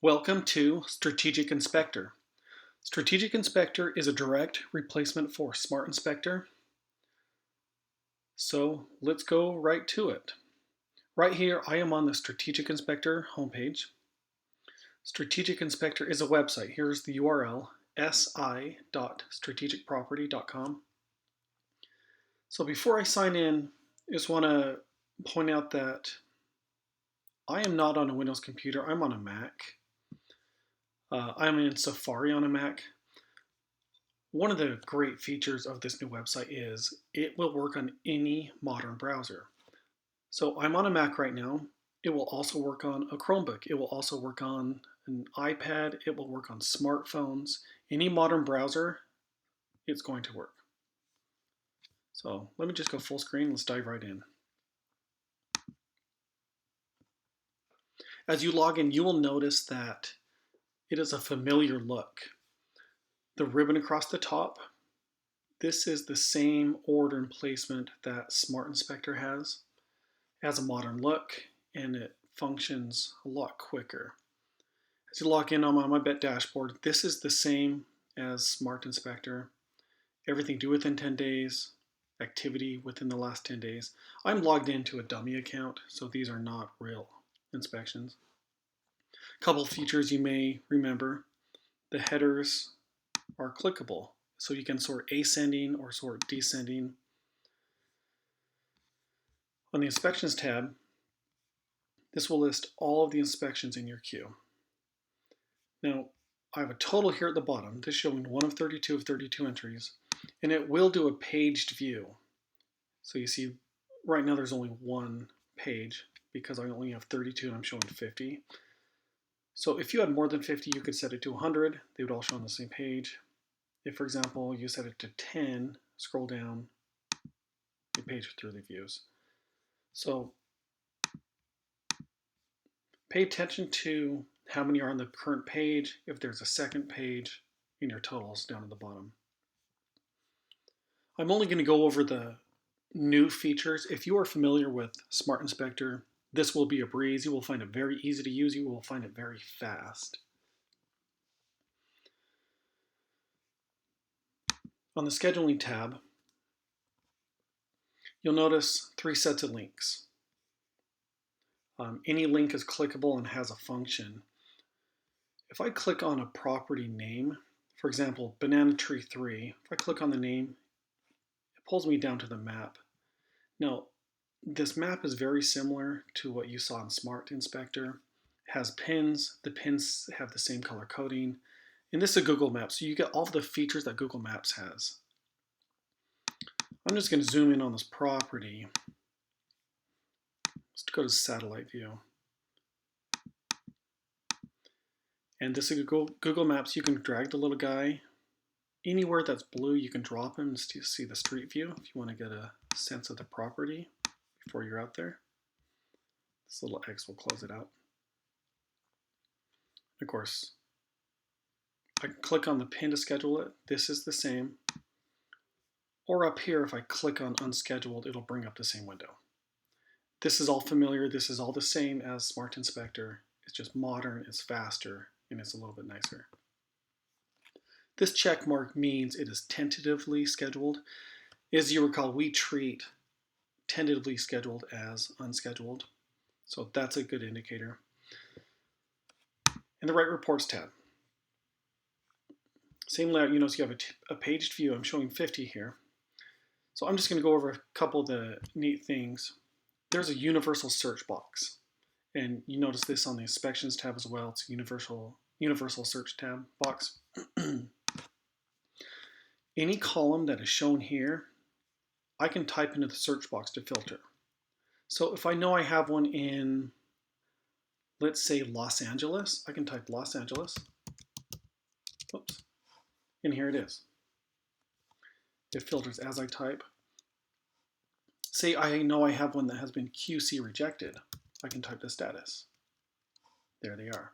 Welcome to Strategic Inspector. Strategic Inspector is a direct replacement for Smart Inspector. So let's go right to it. Right here, I am on the Strategic Inspector homepage. Strategic Inspector is a website. Here's the URL, si.strategicproperty.com. So before I sign in, I just want to point out that I am not on a Windows computer. I'm on a Mac. I'm in Safari on a Mac. One of the great features of this new website is it will work on any modern browser. So I'm on a Mac right now. It will also work on a Chromebook. It will also work on an iPad. It will work on smartphones. Any modern browser, it's going to work. So let me just go full screen. Let's dive right in. As you log in, you will notice that it is a familiar look. The ribbon across the top, this is the same order and placement that Smart Inspector has. It has a modern look and it functions a lot quicker. As you log in on my Bet dashboard, this is the same as Smart Inspector. Everything due within 10 days, activity within the last 10 days. I'm logged into a dummy account, so these are not real inspections. A couple features you may remember. The headers are clickable, so you can sort ascending or sort descending. On the Inspections tab, this will list all of the inspections in your queue. Now, I have a total here at the bottom. This is showing 1 of 32 of 32 entries, and it will do a paged view. So you see, right now there's only one page because I only have 32 and I'm showing 50. So if you had more than 50, you could set it to 100. They would all show on the same page. If, for example, you set it to 10, scroll down, you page through the views. So pay attention to how many are on the current page, if there's a second page, in your totals down at the bottom. I'm only going to go over the new features. If you are familiar with Smart Inspector, this will be a breeze. You will find it very easy to use. You will find it very fast. On the Scheduling tab, you'll notice 3 sets of links. Any link is clickable and has a function. If I click on a property name, for example, Banana Tree 3, if I click on the name, it pulls me down to the map. Now, this map is very similar to what you saw in Smart Inspector. It has pins. The pins have the same color coding. And this is a Google Map, so you get all the features that Google Maps has. I'm just going to zoom in on this property. Let's go to satellite view. And this is Google Maps. You can drag the little guy. Anywhere that's blue, you can drop him to see the street view if you want to get a sense of the property before you're out there. This little X will close it out. Of course, I can click on the pin to schedule it. This is the same. Or up here, if I click on unscheduled, it'll bring up the same window. This is all familiar. This is all the same as Smart Inspector. It's just modern, it's faster, and it's a little bit nicer. This check mark means it is tentatively scheduled. As you recall, we treat tentatively scheduled as unscheduled. So that's a good indicator. And the Write Reports tab. Same layout, you notice you have a paged view. I'm showing 50 here. So I'm just going to go over a couple of the neat things. There's a universal search box. And you notice this on the Inspections tab as well. It's a universal search tab box. Any column that is shown here, I can type into the search box to filter. So if I know I have one in, let's say, Los Angeles, I can type Los Angeles. Oops. And here it is. It filters as I type. Say I know I have one that has been QC rejected. I can type the status. There they are.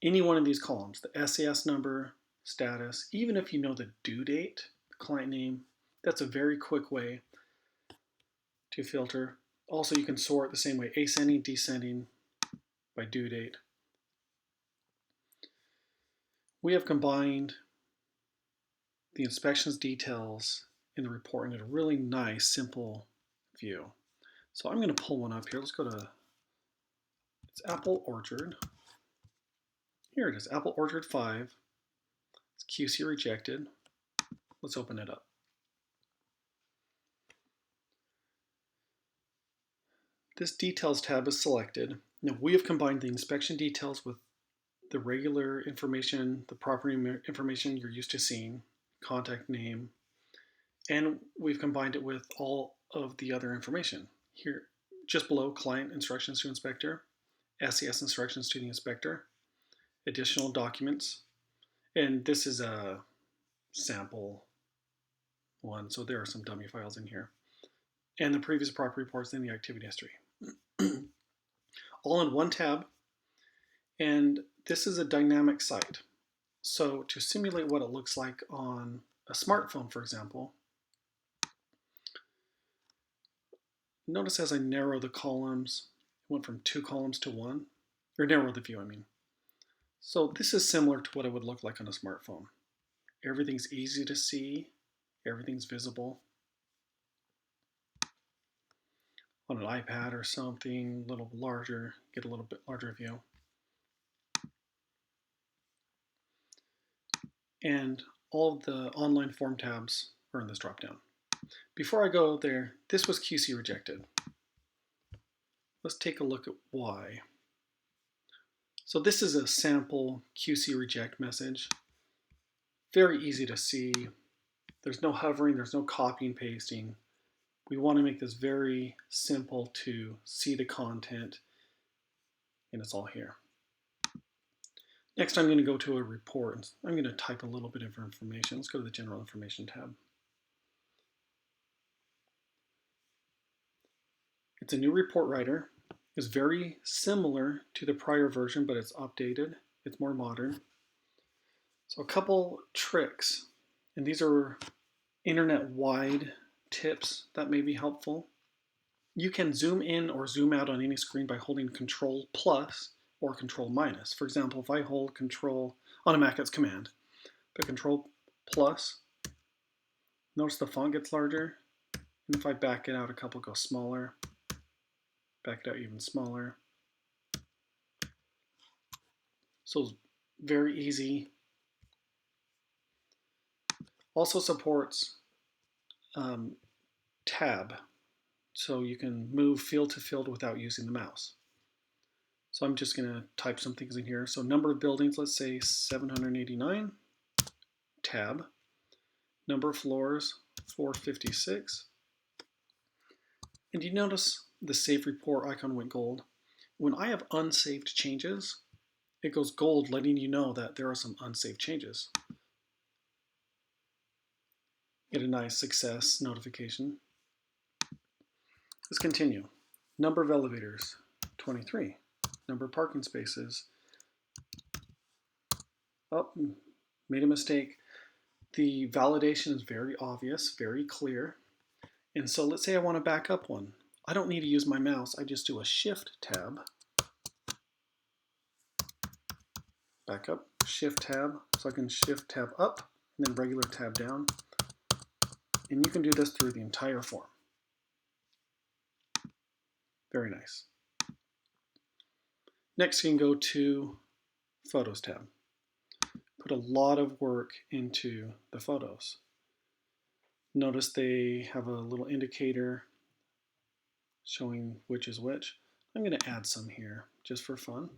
Any one of these columns, the SAS number, status, even if you know the due date, the client name, that's a very quick way to filter. Also, you can sort the same way, ascending, descending by due date. we have combined the inspections details in the report into a really nice, simple view. So I'm going to pull one up here. Let's go to, it's Apple Orchard. Here it is, Apple Orchard 5. It's QC rejected. Let's open it up. This details tab is selected. Now we have combined the inspection details with the regular information, the property information you're used to seeing, contact name, and we've combined it with all of the other information. Here, just below, client instructions to inspector, SES instructions to the inspector, additional documents, and this is a sample one, so there are some dummy files in here, and the previous property reports in the activity history. All in one tab, and this is a dynamic site. So to simulate what it looks like on a smartphone, for example, notice as I narrow the columns, it went from 2 columns to 1, or narrow the view, I mean. So this is similar to what it would look like on a smartphone. Everything's easy to see, everything's visible. On an iPad or something, a little larger, get a little bit larger view. And all of the online form tabs are in this dropdown. Before I go there, this was QC rejected. Let's take a look at why. So this is a sample QC reject message. Very easy to see. There's no hovering, there's no copying, pasting. We want to make this very simple to see the content, and it's all here. Next, I'm going to go to a report, and I'm going to type a little bit of information. Let's go to the General Information tab. It's a new report writer. It's very similar to the prior version, but it's updated. It's more modern. So a couple tricks, and these are internet-wide tips that may be helpful. You can zoom in or zoom out on any screen by holding Control plus or Control minus. For example, if I hold Control, on a Mac it's Command, but Control plus, notice the font gets larger, and if I back it out a couple, go smaller, back it out even smaller. So it's very easy. Also supports tab, so you can move field to field without using the mouse. So I'm just going to type some things in here. So number of buildings, let's say 789, tab. Number of floors, 456. And you notice the Save Report icon went gold. When I have unsaved changes, it goes gold, letting you know that there are some unsaved changes. Get a nice success notification. Let's continue. Number of elevators, 23. Number of parking spaces. Oh, made a mistake. The validation is very obvious, very clear. And so let's say I want to back up one. I don't need to use my mouse. I just do a Shift tab. Back up, Shift tab. So I can Shift tab up and then regular tab down. And you can do this through the entire form. Very nice. Next, you can go to Photos tab. Put a lot of work into the photos. Notice they have a little indicator showing which is which. I'm going to add some here just for fun.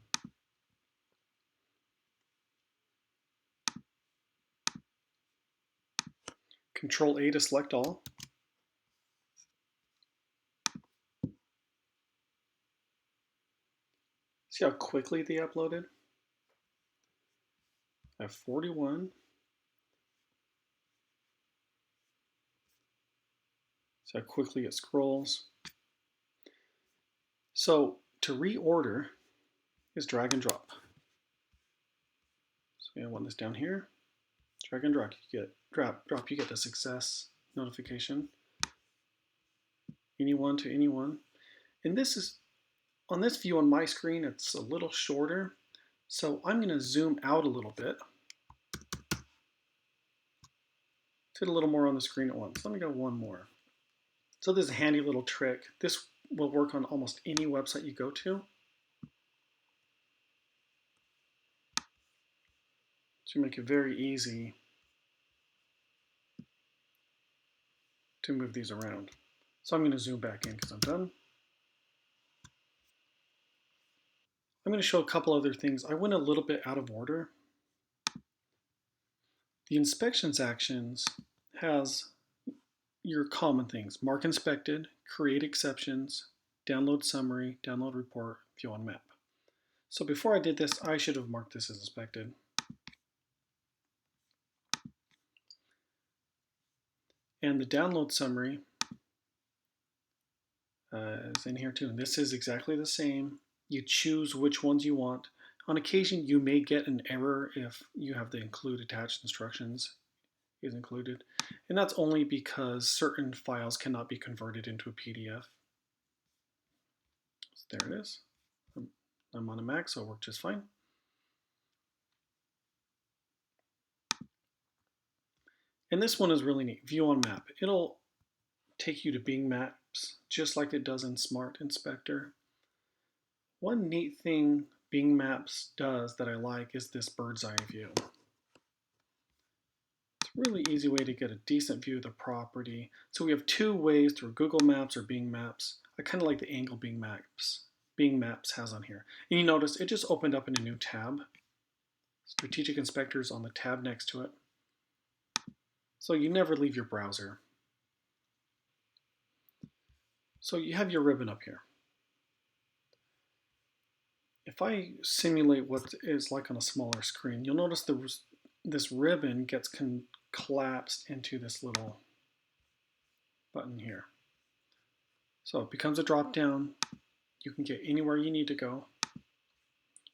Control A to select all. See how quickly they uploaded? I have 41. See how quickly it scrolls. So to reorder is drag and drop. So I want this down here. Drag and drop, you get drop, you get the success notification. Anyone to anyone. And this is, on this view on my screen, it's a little shorter. So I'm going to zoom out a little bit. Did a little more on the screen at once. Let me go one more. So this is a handy little trick. This will work on almost any website you go to. To make it very easy to move these around. So I'm going to zoom back in because I'm done. I'm going to show a couple other things. I went a little bit out of order. The inspections actions has your common things: mark inspected, create exceptions, download summary, download report, view on map. So before I did this, I should have marked this as inspected. And the download summary is in here too. And this is exactly the same. You choose which ones you want. On occasion, you may get an error if you have the include attached instructions is included. And that's only because certain files cannot be converted into a PDF. So there it is. I'm on a Mac, so it worked just fine. And this one is really neat. View on map. It'll take you to Bing Maps just like it does in Smart Inspector. One neat thing Bing Maps does that I like is this bird's eye view. It's a really easy way to get a decent view of the property. So we have two ways through Google Maps or Bing Maps. I kind of like the angle Bing Maps has on here. And you notice it just opened up in a new tab. Strategic Inspector is on the tab next to it. So you never leave your browser. So you have your ribbon up here. If I simulate what it's like on a smaller screen, you'll notice this ribbon gets collapsed into this little button here. So it becomes a drop down. You can get anywhere you need to go.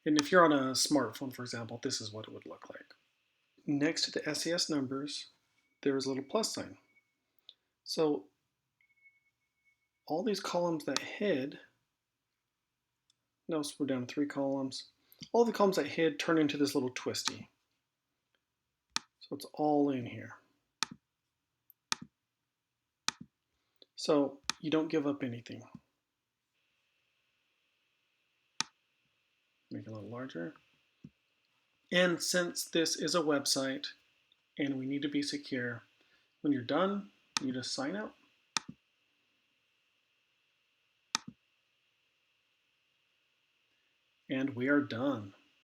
And if you're on a smartphone, for example, this is what it would look like. Next to the SES numbers, there is a little plus sign. So all these columns that hid, notice we're down to 3 columns. All the columns that hid turn into this little twisty. So it's all in here. So you don't give up anything. Make it a little larger. And since this is a website and we need to be secure, when you're done, you just sign out. And we are done.